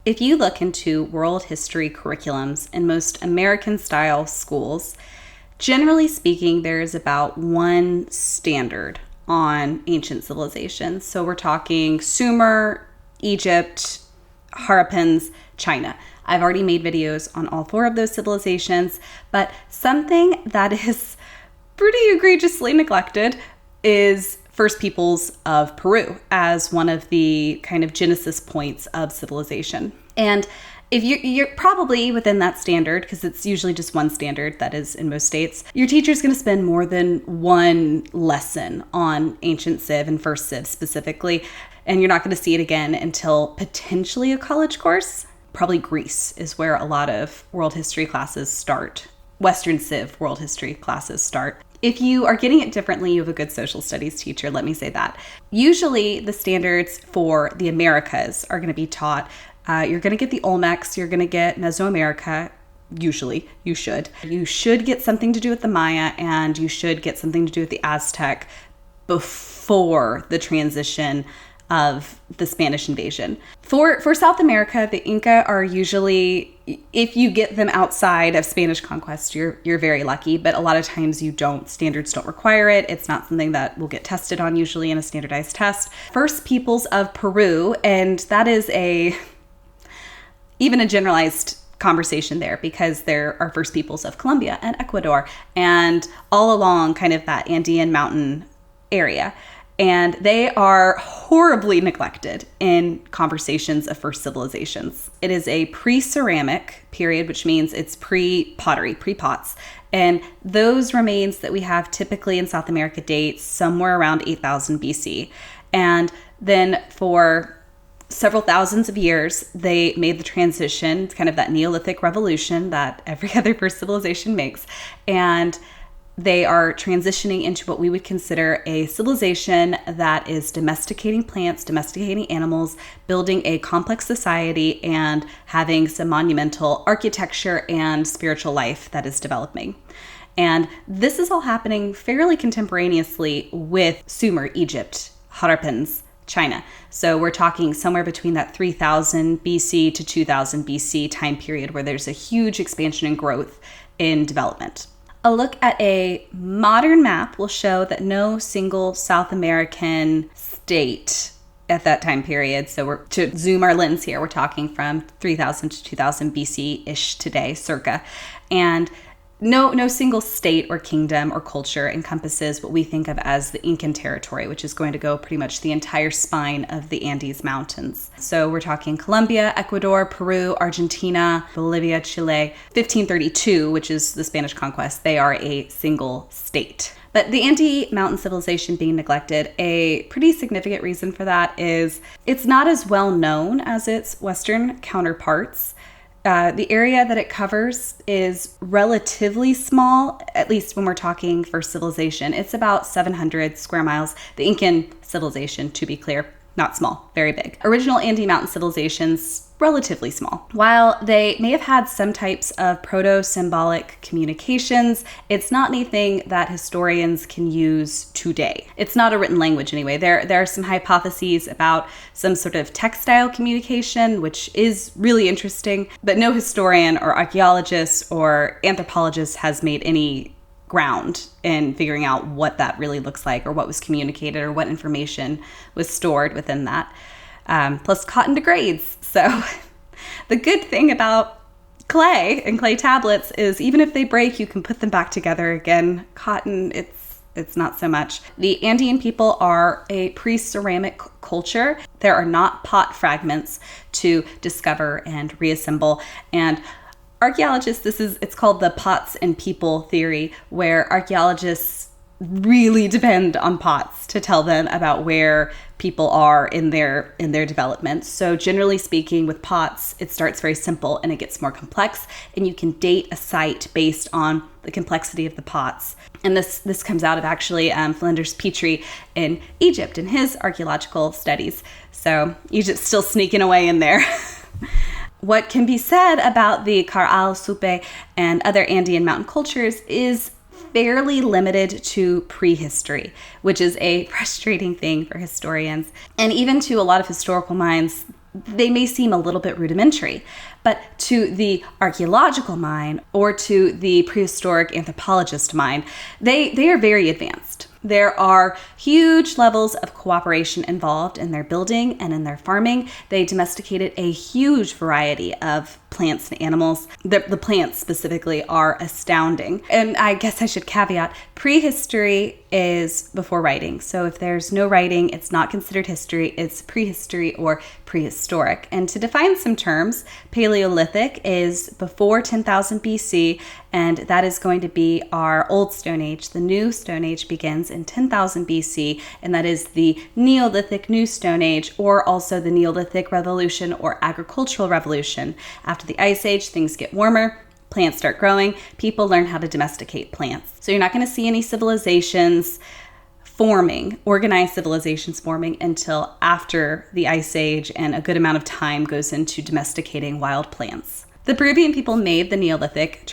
If you look into world history curriculums in most American-style schools, generally speaking, there is about one standard on ancient civilizations. So we're talking Sumer, Egypt, Harappans, China. I've already made videos on all 4 of those civilizations, but something that is pretty egregiously neglected is First Peoples of Peru as one of the kind of genesis points of civilization. And if you're probably within that standard, because it's usually just one standard that is in most states, your teacher's going to spend more than one lesson on ancient civ and first civ specifically, and you're not going to see it again until potentially a college course. Probably Greece is where a lot of world history classes start. Western civ world history classes start. If you are getting it differently, you have a good social studies teacher, let me say that. Usually the standards for the Americas are going to be taught. You're going to get the Olmecs, you're going to get Mesoamerica. Usually, you should. You should get something to do with the Maya, and you should get something to do with the Aztec before the transition of the Spanish invasion. For South America, the Inca are usually, if you get them outside of Spanish conquest, you're very lucky, but a lot of times you don't. Standards don't require it. It's not something that will get tested on usually in a standardized test. First Peoples of Peru, and that is even a generalized conversation there, because there are First Peoples of Colombia and Ecuador and all along kind of that Andean Mountain area. And they are horribly neglected in conversations of first civilizations. It is a pre-ceramic period, which means it's pre-pottery, pre-pots. And those remains that we have typically in South America date somewhere around 8,000 BC. And then for several thousands of years, they made the transition, kind of that Neolithic revolution that every other first civilization makes. And they are transitioning into what we would consider a civilization that is domesticating plants, domesticating animals, building a complex society, and having some monumental architecture and spiritual life that is developing. And this is all happening fairly contemporaneously with Sumer, Egypt, Harappans, China. So we're talking somewhere between that 3000 BC to 2000 BC time period where there's a huge expansion and growth in development. A look at a modern map will show that no single South American state at that time period, so we're to zoom our lens here, we're talking from 3000 to 2000 BC-ish today, circa, and no single state or kingdom or culture encompasses what we think of as the Incan territory, which is going to go pretty much the entire spine of the Andes Mountains. So we're talking Colombia, Ecuador, Peru, Argentina, Bolivia, Chile. 1532, which is the Spanish conquest, they are a single state. But the Andean Mountain civilization being neglected, a pretty significant reason for that is it's not as well known as its Western counterparts. The area that it covers is relatively small, at least when we're talking first civilization. It's about 700 square miles. The Incan civilization, to be clear, not small, very big. Original Andean Mountain civilizations, relatively small. While they may have had some types of proto-symbolic communications, it's not anything that historians can use today. It's not a written language anyway. There are some hypotheses about some sort of textile communication, which is really interesting, but no historian or archaeologist or anthropologist has made any ground in figuring out what that really looks like or what was communicated or what information was stored within that. Plus cotton degrades. So the good thing about clay and clay tablets is even if they break, you can put them back together again. Cotton, it's not so much. The Andean people are a pre-ceramic culture. There are not pot fragments to discover and reassemble. And archaeologists, it's called the pots and people theory, where archaeologists really depend on pots to tell them about where people are in their development. So generally speaking, with pots, it starts very simple and it gets more complex, and you can date a site based on the complexity of the pots. And this comes out of actually Flinders Petrie in Egypt in his archaeological studies. So Egypt's still sneaking away in there. What can be said about the Caral, Supe, and other Andean mountain cultures is fairly limited to prehistory, which is a frustrating thing for historians. And even to a lot of historical minds, they may seem a little bit rudimentary, but to the archaeological mind or to the prehistoric anthropologist mind, they are very advanced. There are huge levels of cooperation involved in their building and in their farming. They domesticated a huge variety of plants and animals. The plants specifically are astounding. And I guess I should caveat, prehistory is before writing. So if there's no writing, it's not considered history, it's prehistory or prehistoric. And to define some terms, Paleolithic is before 10,000 BC, and that is going to be our Old Stone Age. The New Stone Age begins in 10,000 BC, and that is the Neolithic New Stone Age, or also the Neolithic Revolution or Agricultural Revolution. After the Ice Age, things get warmer, plants start growing, people learn how to domesticate plants. So you're not going to see any civilizations forming, organized civilizations forming, until after the Ice Age, and a good amount of time goes into domesticating wild plants. The Peruvian people made the Neolithic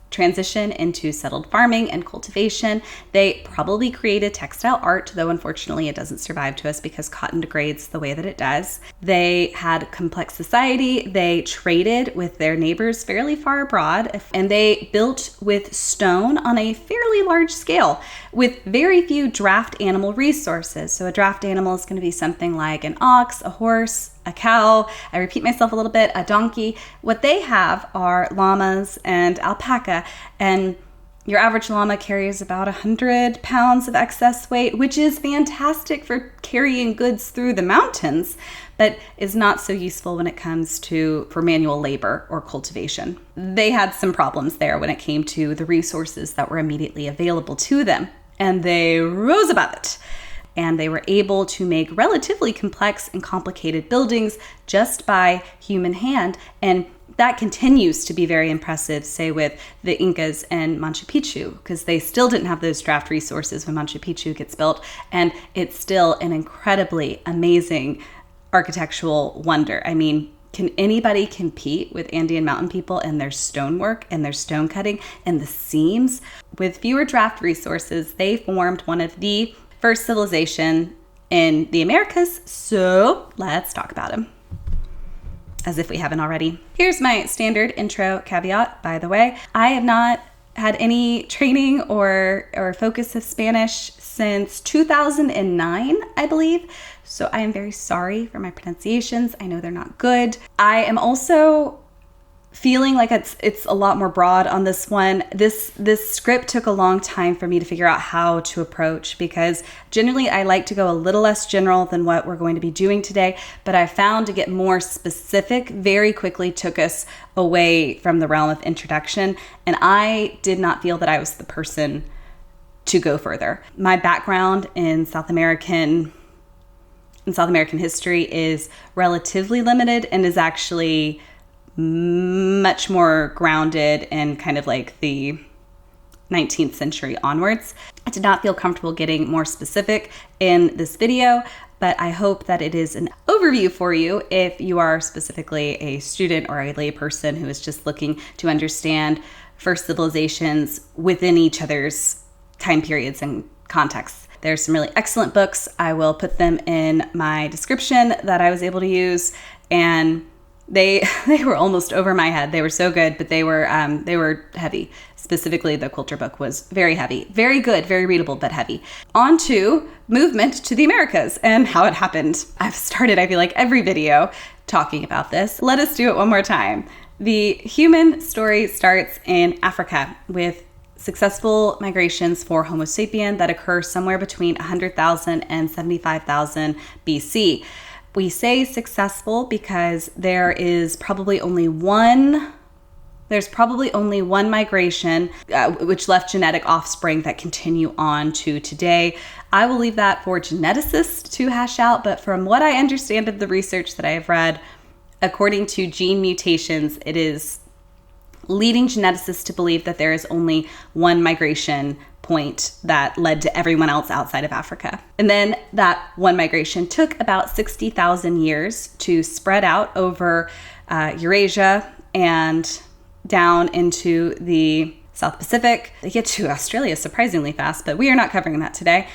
transition into settled farming and cultivation. They probably created textile art, though unfortunately it doesn't survive to us because cotton degrades the way that it does. They had complex society. They traded with their neighbors fairly far abroad, and they built with stone on a fairly large scale with very few draft animal resources. So a draft animal is going to be something like an ox, a horse, a cow, I repeat myself a little bit, a donkey. What they have are llamas and alpaca, and your average llama carries about 100 pounds of excess weight, which is fantastic for carrying goods through the mountains, but is not so useful when it comes for manual labor or cultivation. They had some problems there when it came to the resources that were immediately available to them, and they rose above it. And they were able to make relatively complex and complicated buildings just by human hand. And that continues to be very impressive, say with the Incas and Machu Picchu, because they still didn't have those draft resources when Machu Picchu gets built. And it's still an incredibly amazing architectural wonder. I mean, can anybody compete with Andean Mountain people and their stonework and their stone cutting and the seams? With fewer draft resources, they formed one of the first civilization in the Americas, so let's talk about him, as if we haven't already. Here's my standard intro caveat, by the way. I have not had any training or focus of Spanish since 2009, I believe, so I am very sorry for my pronunciations. I know they're not good. I am also feeling like it's a lot more broad on this one. This script took a long time for me to figure out how to approach, because generally I like to go a little less general than what we're going to be doing today, but I found to get more specific very quickly took us away from the realm of introduction, and I did not feel that I was the person to go further. My background in South American history is relatively limited and is actually much more grounded in kind of like the 19th century onwards. I did not feel comfortable getting more specific in this video, but I hope that it is an overview for you if you are specifically a student or a layperson who is just looking to understand first civilizations within each other's time periods and contexts. There's some really excellent books. I will put them in my description that I was able to use, and they were almost over my head. They were so good, but they were heavy. Specifically, the Quilter book was very heavy, very good, very readable, but heavy. On to movement to the Americas and how it happened. I've started, I feel like, every video talking about this. Let us do it one more time. The human story starts in Africa with successful migrations for Homo sapien that occur somewhere between 100,000 and 75,000 BC. We say successful because there's probably only one migration which left genetic offspring that continue on to today. I will leave that for geneticists to hash out, but from what I understand of the research that I have read, according to gene mutations, it is leading geneticists to believe that there is only one migration point that led to everyone else outside of Africa. And then that one migration took about 60,000 years to spread out over Eurasia and down into the South Pacific. They get to Australia surprisingly fast, but we are not covering that today.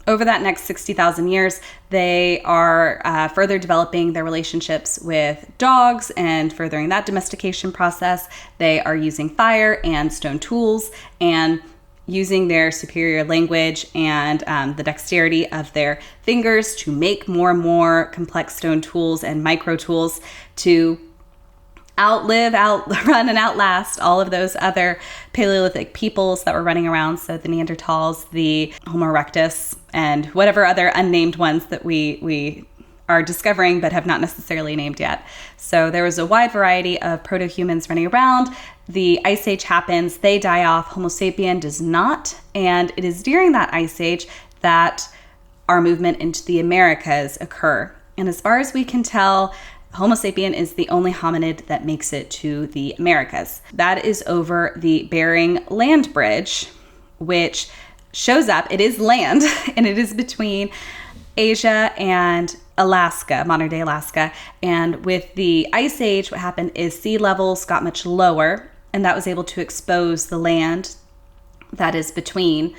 Over that next 60,000 years, they are further developing their relationships with dogs and furthering that domestication process. They are using fire and stone tools and using their superior language and the dexterity of their fingers to make more and more complex stone tools and micro tools to outrun, and outlast all of those other Paleolithic peoples that were running around. So the Neanderthals, the Homo erectus, and whatever other unnamed ones that we are discovering but have not necessarily named yet. So there was a wide variety of proto-humans running around. The Ice Age happens, they die off, Homo sapien does not, and it is during that Ice Age that our movement into the Americas occur. And as far as we can tell, Homo sapien is the only hominid that makes it to the Americas. That is over the Bering Land Bridge, which shows up, it is land, and it is between Asia and Alaska, modern day Alaska. And with the Ice Age, what happened is sea levels got much lower, and that was able to expose the land that is between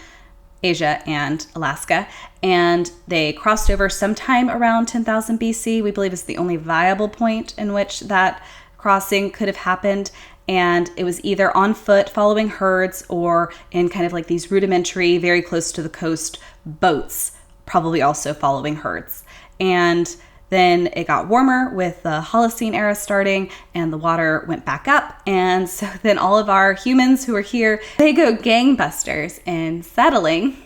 Asia and Alaska. And they crossed over sometime around 10,000 BC, we believe is the only viable point in which that crossing could have happened. And it was either on foot following herds or in kind of like these rudimentary, very close to the coast boats, probably also following herds. And then it got warmer with the Holocene era starting and the water went back up. And so then all of our humans who are here, they go gangbusters in settling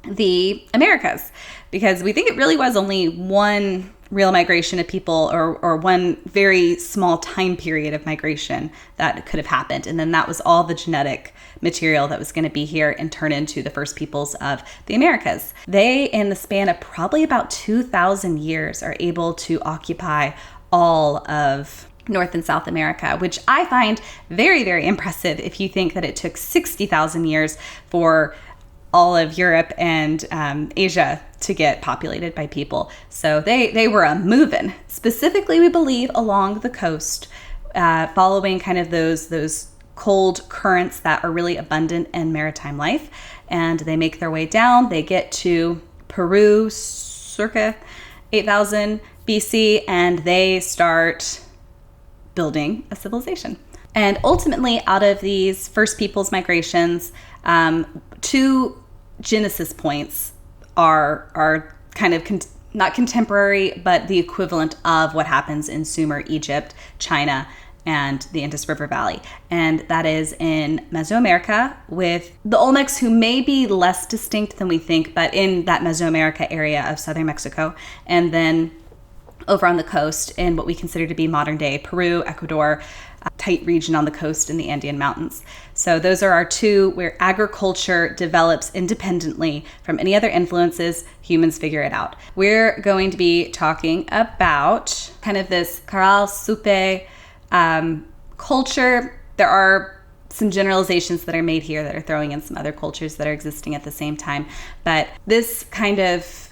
the Americas, because we think it really was only one real migration of people or one very small time period of migration that could have happened. And then that was all the genetic material that was going to be here and turn into the first peoples of the Americas. They, in the span of probably about 2,000 years, are able to occupy all of North and South America, which I find very, very impressive if you think that it took 60,000 years for all of Europe and Asia to get populated by people. So they were a moving, specifically we believe along the coast, following kind of those cold currents that are really abundant in maritime life. And they make their way down. They get to Peru circa 8,000 BC, and they start building a civilization. And ultimately, out of these first peoples migrations, two genesis points are kind of not contemporary, but the equivalent of what happens in Sumer, Egypt, China, and the Indus River Valley. And that is in Mesoamerica with the Olmecs, who may be less distinct than we think, but in that Mesoamerica area of southern Mexico. And then over on the coast in what we consider to be modern day Peru, Ecuador, tight region on the coast in the Andean Mountains. So those are our two where agriculture develops independently from any other influences. Humans figure it out. We're going to be talking about kind of this Caral Supe culture. There are some generalizations that are made here that are throwing in some other cultures that are existing at the same time. But this kind of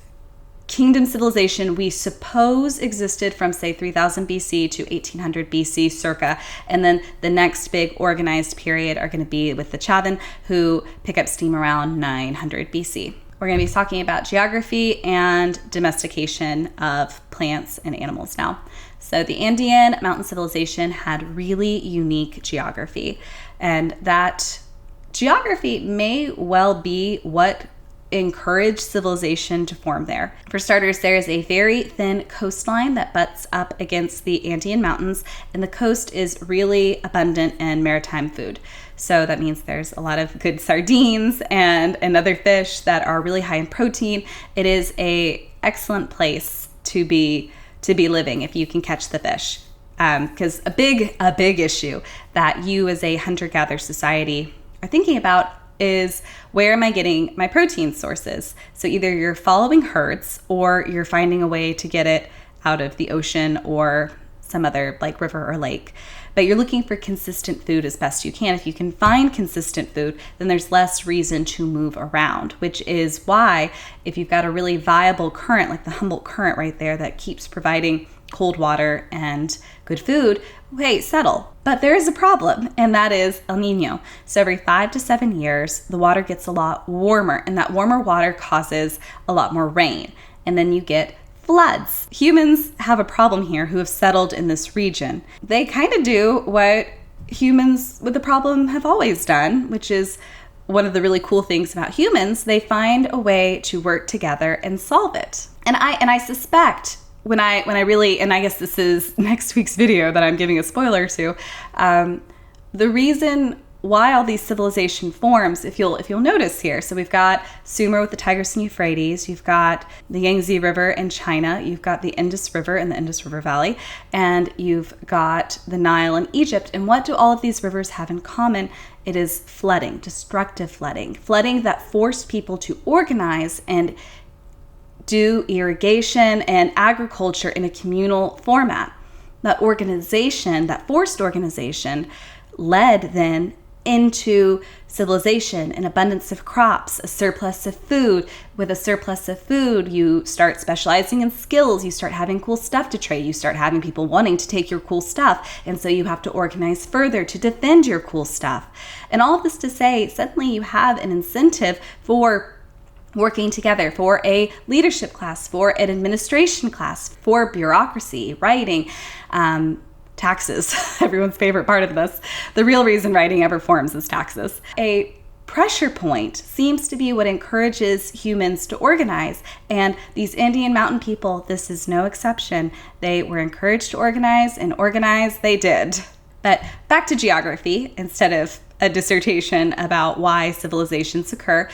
kingdom civilization we suppose existed from say 3000 BC to 1800 BC circa, and then the next big organized period are going to be with the Chavan, who pick up steam around 900 BC. We're going to be talking about geography and domestication of plants and animals now. So the Andean Mountain civilization had really unique geography, and that geography may well be what encouraged civilization to form there. For starters, there is a very thin coastline that butts up against the Andean Mountains, and the coast is really abundant in maritime food. So that means there's a lot of good sardines and other fish that are really high in protein. It is an excellent place to be living if you can catch the fish. Because a big issue that you as a hunter-gatherer society are thinking about is, where am I getting my protein sources? So either you're following herds or you're finding a way to get it out of the ocean or some other like river or lake. But you're looking for consistent food as best you can. If you can find consistent food, then there's less reason to move around, which is why if you've got a really viable current, like the Humboldt Current right there that keeps providing cold water and good food, hey, settle. But there is a problem, and that is El Nino. So every 5 to 7 years, the water gets a lot warmer, and that warmer water causes a lot more rain. And then you get floods. Humans have a problem here who have settled in this region. They kind of do what humans with the problem have always done, which is one of the really cool things about humans. They find a way to work together and solve it. And I suspect when I really, and I guess this is next week's video that I'm giving a spoiler to, the reason why all these civilization forms, if you'll notice here. So we've got Sumer with the Tigris and Euphrates, you've got the Yangtze River in China, you've got the Indus River in the Indus River Valley, and you've got the Nile in Egypt. And what do all of these rivers have in common? It is flooding, destructive flooding that forced people to organize and do irrigation and agriculture in a communal format. That organization, that forced organization, led then into civilization, an abundance of crops, a surplus of food. With a surplus of food, you start specializing in skills, you start having cool stuff to trade, you start having people wanting to take your cool stuff, and so you have to organize further to defend your cool stuff. And all of this to say, suddenly you have an incentive for working together, for a leadership class, for an administration class, for bureaucracy, writing, taxes, everyone's favorite part of this. The real reason writing ever forms is taxes. A pressure point seems to be what encourages humans to organize. And these Andean Mountain people, this is no exception. They were encouraged to organize, and organize they did. But back to geography, instead of a dissertation about why civilizations occur.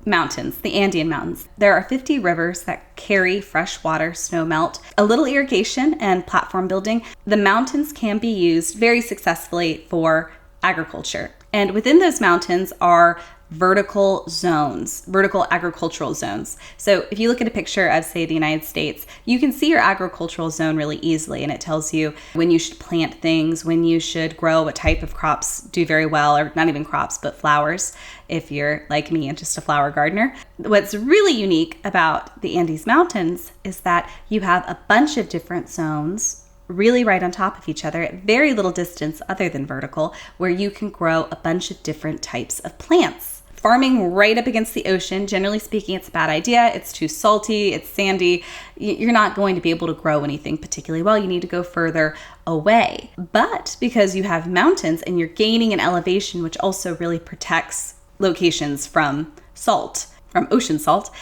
Mountains, the Andean Mountains. There are 50 rivers that carry fresh water, snow melt, a little irrigation, and platform building. The mountains can be used very successfully for agriculture. And within those mountains are vertical zones, vertical agricultural zones. So if you look at a picture of, say, the United States, you can see your agricultural zone really easily, and it tells you when you should plant things, when you should grow, what type of crops do very well, or not even crops, but flowers, if you're like me and just a flower gardener. What's really unique about the Andes Mountains is that you have a bunch of different zones really right on top of each other at very little distance other than vertical, where you can grow a bunch of different types of plants. Farming right up against the ocean, generally speaking, it's a bad idea. It's too salty, it's sandy. You're not going to be able to grow anything particularly well. You need to go further away. But because you have mountains and you're gaining an elevation, which also really protects locations from salt, from ocean salt,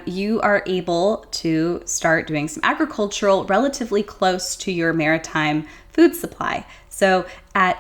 you are able to start doing some agricultural relatively close to your maritime food supply. So at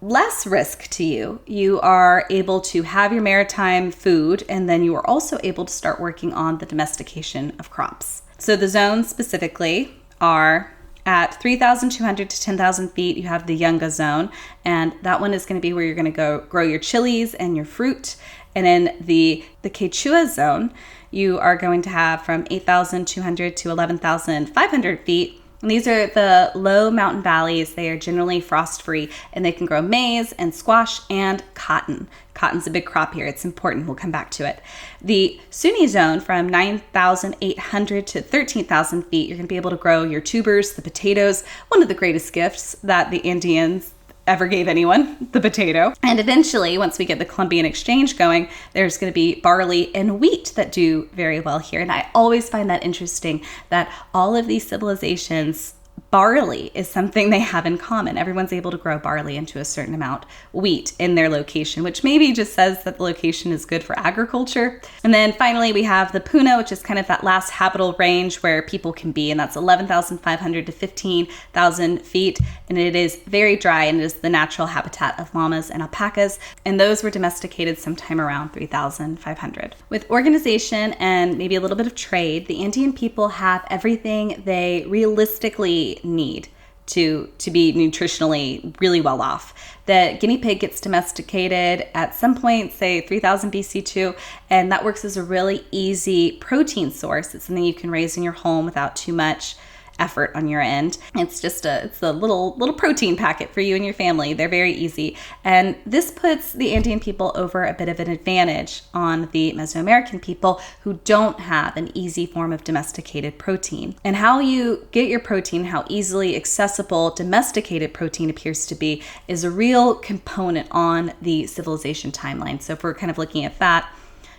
less risk to you, you are able to have your maritime food, and then you are also able to start working on the domestication of crops. So the zones specifically are at 3,200 to 10,000 feet, you have the Yunga zone, and that one is going to be where you're going to go grow your chilies and your fruit. And in the Quechua zone, you are going to have from 8,200 to 11,500 feet. And these are the low mountain valleys. They are generally frost-free, and they can grow maize and squash and cotton. Cotton's a big crop here. It's important. We'll come back to it. The Sunni zone from 9,800 to 13,000 feet, you're going to be able to grow your tubers, the potatoes, one of the greatest gifts that the Indians ever gave anyone, the potato. And eventually, once we get the Columbian Exchange going, there's going to be barley and wheat that do very well here. And I always find that interesting that all of these civilizations, barley is something they have in common. Everyone's able to grow barley into a certain amount, wheat in their location, which maybe just says that the location is good for agriculture. And then finally, we have the Puna, which is kind of that last habitable range where people can be, and that's 11,500 to 15,000 feet. And it is very dry, and it is the natural habitat of llamas and alpacas. And those were domesticated sometime around 3,500. With organization and maybe a little bit of trade, the Andean people have everything they realistically need to be nutritionally really well off. The guinea pig gets domesticated at some point, say 3000 BC too, and that works as a really easy protein source. It's something you can raise in your home without too much effort on your end. It's a little protein packet for you and your family. They're very easy. And this puts the Andean people over a bit of an advantage on the Mesoamerican people who don't have an easy form of domesticated protein. And how you get your protein, how easily accessible domesticated protein appears to be, is a real component on the civilization timeline. So if we're kind of looking at that,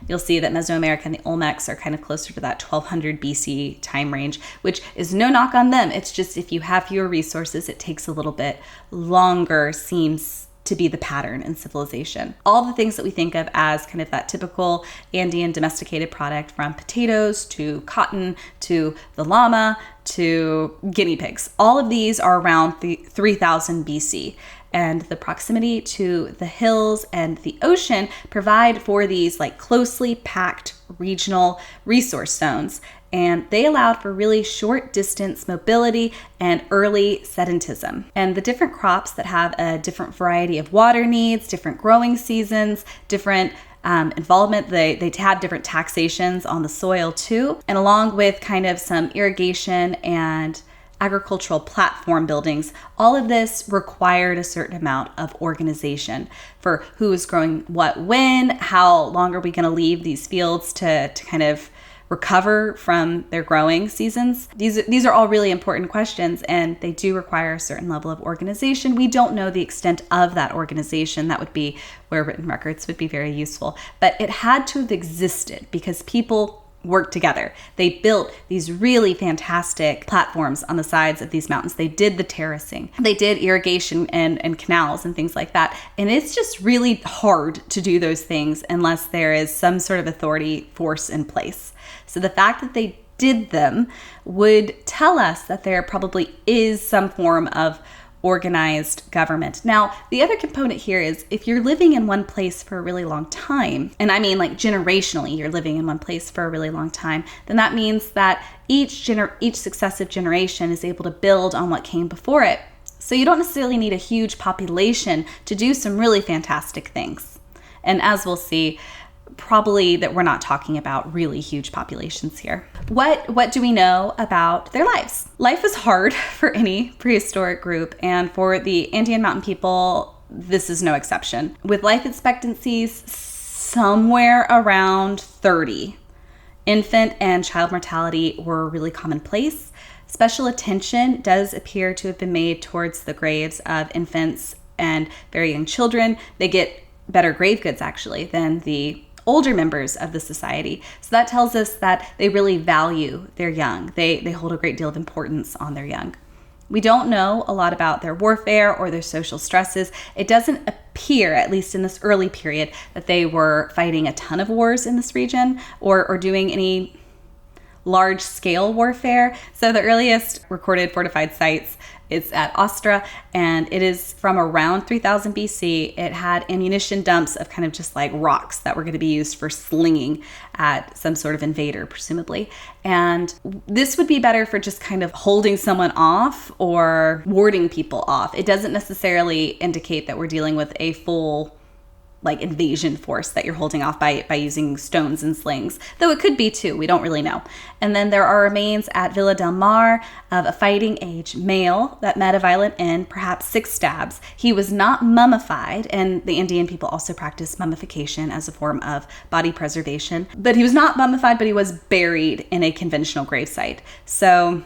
you'll see that Mesoamerica and the Olmecs are kind of closer to that 1200 BC time range, which is no knock on them. It's just if you have fewer resources, it takes a little bit longer, seems to be the pattern in civilization. All the things that we think of as kind of that typical Andean domesticated product, from potatoes to cotton to the llama to guinea pigs, all of these are around 3000 BC. And the proximity to the hills and the ocean provide for these like closely packed regional resource zones. And they allowed for really short distance mobility and early sedentism. And the different crops that have a different variety of water needs, different growing seasons, different involvement, they had different taxations on the soil too. And along with kind of some irrigation and agricultural platform buildings, all of this required a certain amount of organization for who is growing what when, how long are we going to leave these fields to kind of recover from their growing seasons. These are all really important questions, and they do require a certain level of organization. We don't know the extent of that organization. That would be where written records would be very useful. But it had to have existed because people worked together. They built these really fantastic platforms on the sides of these mountains. They did the terracing. They did irrigation and canals and things like that. And it's just really hard to do those things unless there is some sort of authority force in place. So the fact that they did them would tell us that there probably is some form of organized government. Now, the other component here is if you're living in one place for a really long time, and I mean like generationally, you're living in one place for a really long time, then that means that each successive generation is able to build on what came before it. So you don't necessarily need a huge population to do some really fantastic things. And as we'll see, probably that we're not talking about really huge populations here. What do we know about their lives? Life is hard for any prehistoric group, and for the Andean Mountain people, this is no exception. With life expectancies somewhere around 30, infant and child mortality were really commonplace. Special attention does appear to have been made towards the graves of infants and very young children. They get better grave goods actually than the older members of the society. So that tells us that they really value their young. They hold a great deal of importance on their young. We don't know a lot about their warfare or their social stresses. It doesn't appear, at least in this early period, that they were fighting a ton of wars in this region or doing any large-scale warfare. So the earliest recorded fortified sites is at Ostra, and it is from around 3000 BC. It had ammunition dumps of kind of just like rocks that were going to be used for slinging at some sort of invader, presumably. And this would be better for just kind of holding someone off or warding people off. It doesn't necessarily indicate that we're dealing with a full like invasion force that you're holding off by using stones and slings, though it could be too, we don't really know. And then there are remains at Villa del Mar of a fighting age male that met a violent end, perhaps 6 stabs. He was not mummified, and the Andean people also practice mummification as a form of body preservation, but he was not mummified, but he was buried in a conventional gravesite. So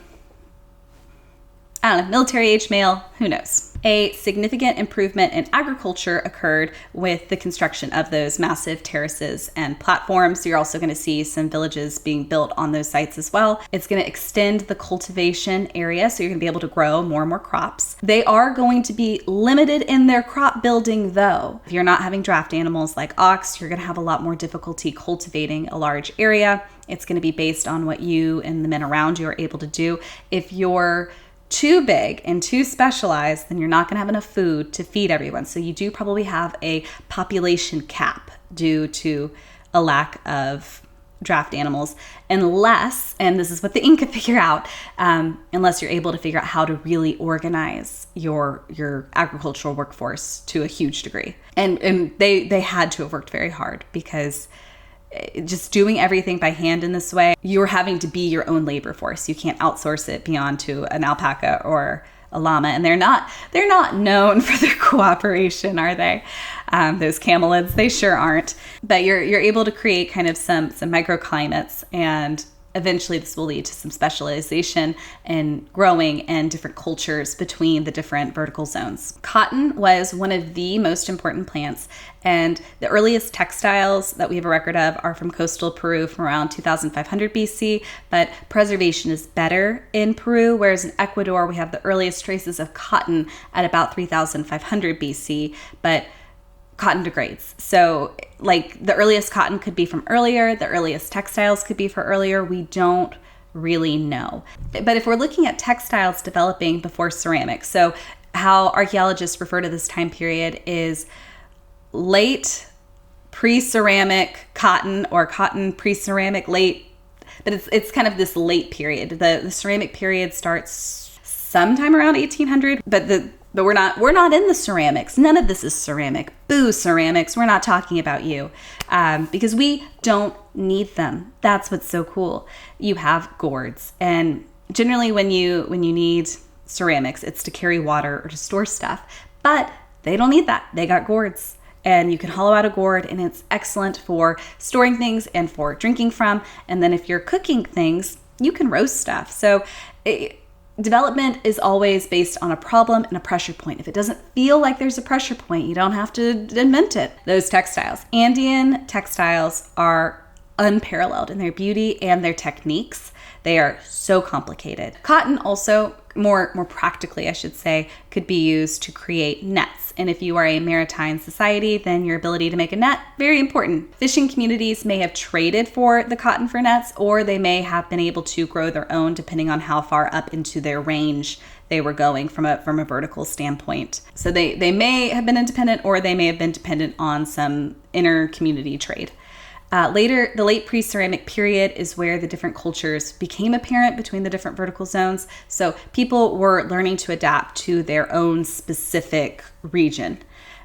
I don't know, military age male, who knows? A significant improvement in agriculture occurred with the construction of those massive terraces and platforms. You're also going to see some villages being built on those sites as well. It's going to extend the cultivation area, so you're going to be able to grow more and more crops. They are going to be limited in their crop building, though. If you're not having draft animals like ox, you're going to have a lot more difficulty cultivating a large area. It's going to be based on what you and the men around you are able to do. If you're too big and too specialized, then you're not going to have enough food to feed everyone. So you do probably have a population cap due to a lack of draft animals, unless, and this is what the Inca figure out, unless you're able to figure out how to really organize your agricultural workforce to a huge degree. And they had to have worked very hard, because just doing everything by hand in this way, you're having to be your own labor force. You can't outsource it beyond to an alpaca or a llama, and they're not known for their cooperation, are they? Those camelids, they sure aren't. But you're able to create kind of some microclimates, and eventually this will lead to some specialization and growing and different cultures between the different vertical zones. Cotton was one of the most important plants, and the earliest textiles that we have a record of are from coastal Peru from around 2500 BC, but preservation is better in Peru, whereas in Ecuador we have the earliest traces of cotton at about 3500 BC, but cotton degrades. So like the earliest cotton could be from earlier, the earliest textiles could be for earlier. We don't really know. But if we're looking at textiles developing before ceramics, so how archaeologists refer to this time period is late pre-ceramic cotton, or cotton pre-ceramic late, but it's kind of this late period. The ceramic period starts sometime around 1800, but we're not in the ceramics. None of this is ceramic. Boo, ceramics. We're not talking about you, because we don't need them. That's what's so cool. You have gourds, and generally when you need ceramics, it's to carry water or to store stuff. But they don't need that. They got gourds, and you can hollow out a gourd, and it's excellent for storing things and for drinking from. And then if you're cooking things, you can roast stuff. So development is always based on a problem and a pressure point. If it doesn't feel like there's a pressure point, you don't have to invent it. Those textiles. Andean textiles are unparalleled in their beauty and their techniques. They are so complicated. Cotton also, more practically, I should say, could be used to create nets. And if you are a maritime society, then your ability to make a net, very important. Fishing communities may have traded for the cotton for nets, or they may have been able to grow their own depending on how far up into their range they were going from a vertical standpoint. So they may have been independent, or they may have been dependent on some inter-community trade. Later, the late pre-ceramic period is where the different cultures became apparent between the different vertical zones. So people were learning to adapt to their own specific region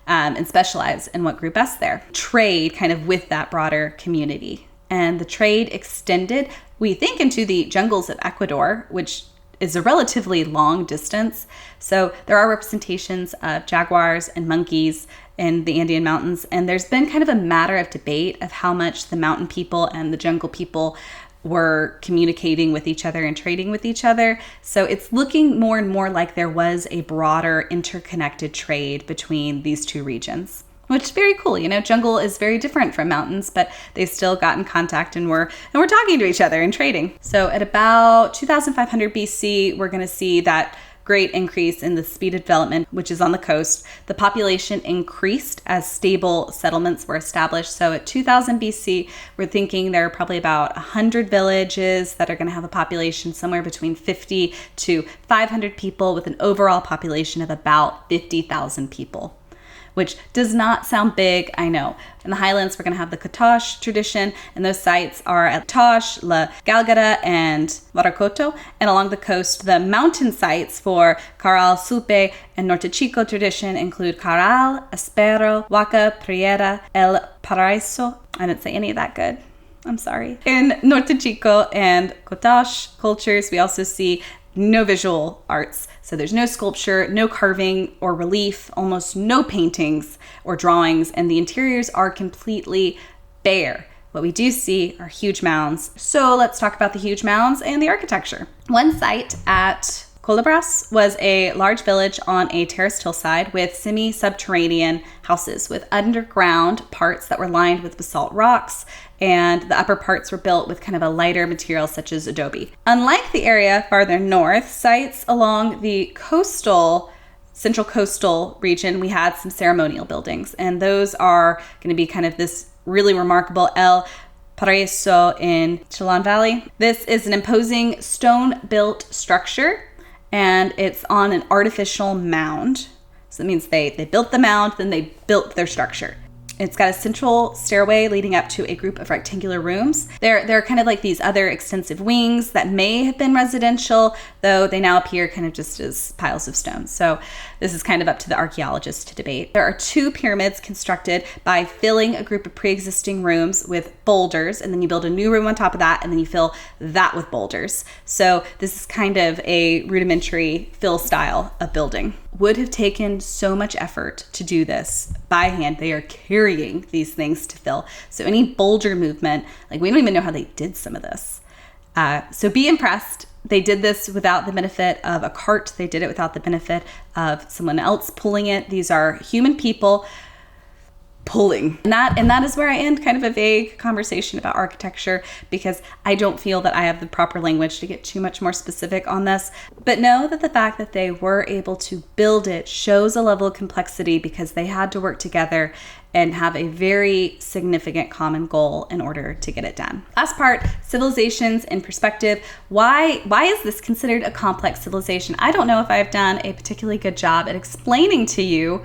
and specialize in what grew best there. Trade kind of with that broader community. And the trade extended, we think, into the jungles of Ecuador, which is a relatively long distance. So there are representations of jaguars and monkeys in the Andean Mountains, and there's been kind of a matter of debate of how much the mountain people and the jungle people were communicating with each other and trading with each other. So it's looking more and more like there was a broader interconnected trade between these two regions, which is very cool. You know, jungle is very different from mountains, but they still got in contact and we're talking to each other and trading. So at about 2500 BC, we're going to see that great increase in the speed of development, which is on the coast. The population increased as stable settlements were established. So at 2000 BC, we're thinking there are probably about 100 villages that are going to have a population somewhere between 50 to 500 people, with an overall population of about 50,000 people, which does not sound big, I know. In the highlands, we're going to have the Keatinge tradition, and those sites are at Keatinge, La Galgada, and Varacoto. And along the coast, the mountain sites for Caral, Supe, and Norte Chico tradition include Caral, Espero, Huaca, Priera, El Paraíso. I didn't say any of that good. I'm sorry. In Norte Chico and Keatinge cultures, we also see no visual arts. So there's no sculpture, no carving or relief, almost no paintings or drawings, and the interiors are completely bare. What we do see are huge mounds. So let's talk about the huge mounds and the architecture. One site at Colabras was a large village on a terraced hillside with semi-subterranean houses with underground parts that were lined with basalt rocks, and the upper parts were built with kind of a lighter material such as adobe. Unlike the area farther north, sites along the central coastal region, we had some ceremonial buildings, and those are going to be kind of this really remarkable El Paraíso in Chillán Valley. This is an imposing stone-built structure, and it's on an artificial mound. So that means they built the mound, then they built their structure. It's got a central stairway leading up to a group of rectangular rooms. There are kind of like these other extensive wings that may have been residential, though they now appear kind of just as piles of stones. So this is kind of up to the archaeologists to debate. There are 2 pyramids constructed by filling a group of pre-existing rooms with boulders, and then you build a new room on top of that, and then you fill that with boulders. So this is kind of a rudimentary fill style of building. Would have taken so much effort to do this by hand. They are carrying these things to fill. So any boulder movement, like we don't even know how they did some of this. So be impressed. They did this without the benefit of a cart. They did it without the benefit of someone else pulling it. These are human people pulling. And that is where I end kind of a vague conversation about architecture, because I don't feel that I have the proper language to get too much more specific on this. But know that the fact that they were able to build it shows a level of complexity, because they had to work together and have a very significant common goal in order to get it done. Last part, civilizations in perspective. Why is this considered a complex civilization? I don't know if I've done a particularly good job at explaining to you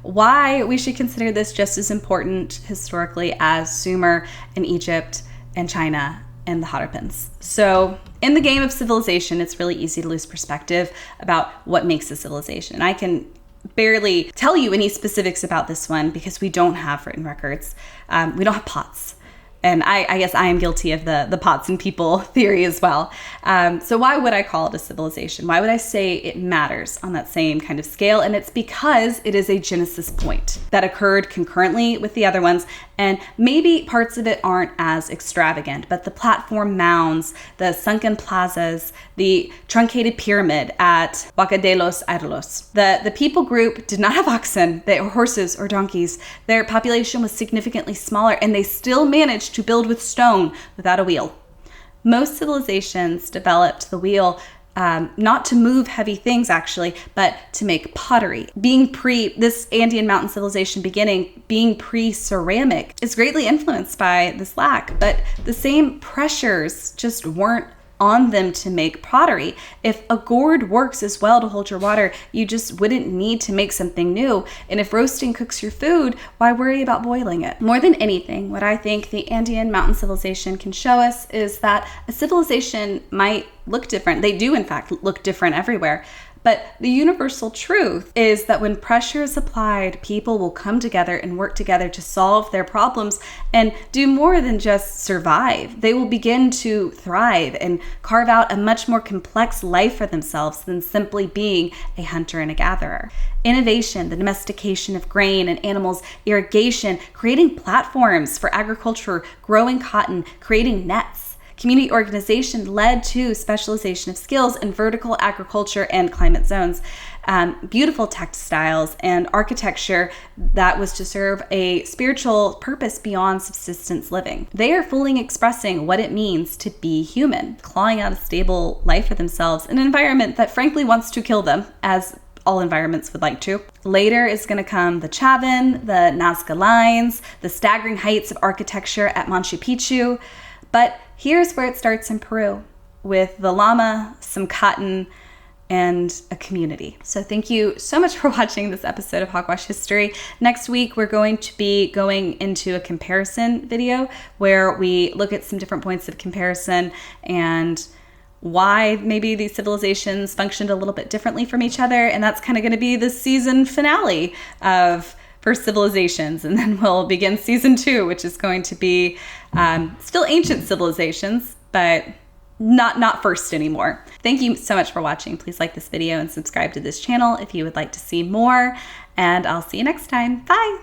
why we should consider this just as important historically as Sumer and Egypt and China and the Harappans. So in the game of civilization, it's really easy to lose perspective about what makes a civilization. And I can barely tell you any specifics about this one because we don't have written records. We don't have pots. And I guess I am guilty of the pots and people theory as well. So why would I call it a civilization? Why would I say it matters on that same kind of scale? And it's because it is a genesis point that occurred concurrently with the other ones. And maybe parts of it aren't as extravagant, but the platform mounds, the sunken plazas, the truncated pyramid at Huaca de los Ídolos. The people group did not have oxen, or horses or donkeys. Their population was significantly smaller, and they still managed to build with stone without a wheel. Most civilizations developed the wheel not to move heavy things actually, but to make pottery. This Andean Mountain civilization being pre-ceramic is greatly influenced by this lack, but the same pressures just weren't on them to make pottery. If a gourd works as well to hold your water, you just wouldn't need to make something new. And if roasting cooks your food, why worry about boiling it? More than anything, what I think the Andean Mountain civilization can show us is that a civilization might look different. They do, in fact, look different everywhere. But the universal truth is that when pressure is applied, people will come together and work together to solve their problems and do more than just survive. They will begin to thrive and carve out a much more complex life for themselves than simply being a hunter and a gatherer. Innovation, the domestication of grain and animals, irrigation, creating platforms for agriculture, growing cotton, creating nets. Community organization led to specialization of skills in vertical agriculture and climate zones, beautiful textiles, and architecture that was to serve a spiritual purpose beyond subsistence living. They are fully expressing what it means to be human, clawing out a stable life for themselves in an environment that frankly wants to kill them, as all environments would like to. Later is going to come the Chavin, the Nazca lines, the staggering heights of architecture at Machu Picchu. But here's where it starts in Peru, with the llama, some cotton, and a community. So thank you so much for watching this episode of Hogwash History. Next week, we're going to be going into a comparison video where we look at some different points of comparison and why maybe these civilizations functioned a little bit differently from each other. And that's kind of going to be the season finale of First Civilizations, and then we'll begin season 2, which is going to be still ancient civilizations, but not first anymore. Thank you so much for watching. Please like this video and subscribe to this channel if you would like to see more, and I'll see you next time. Bye!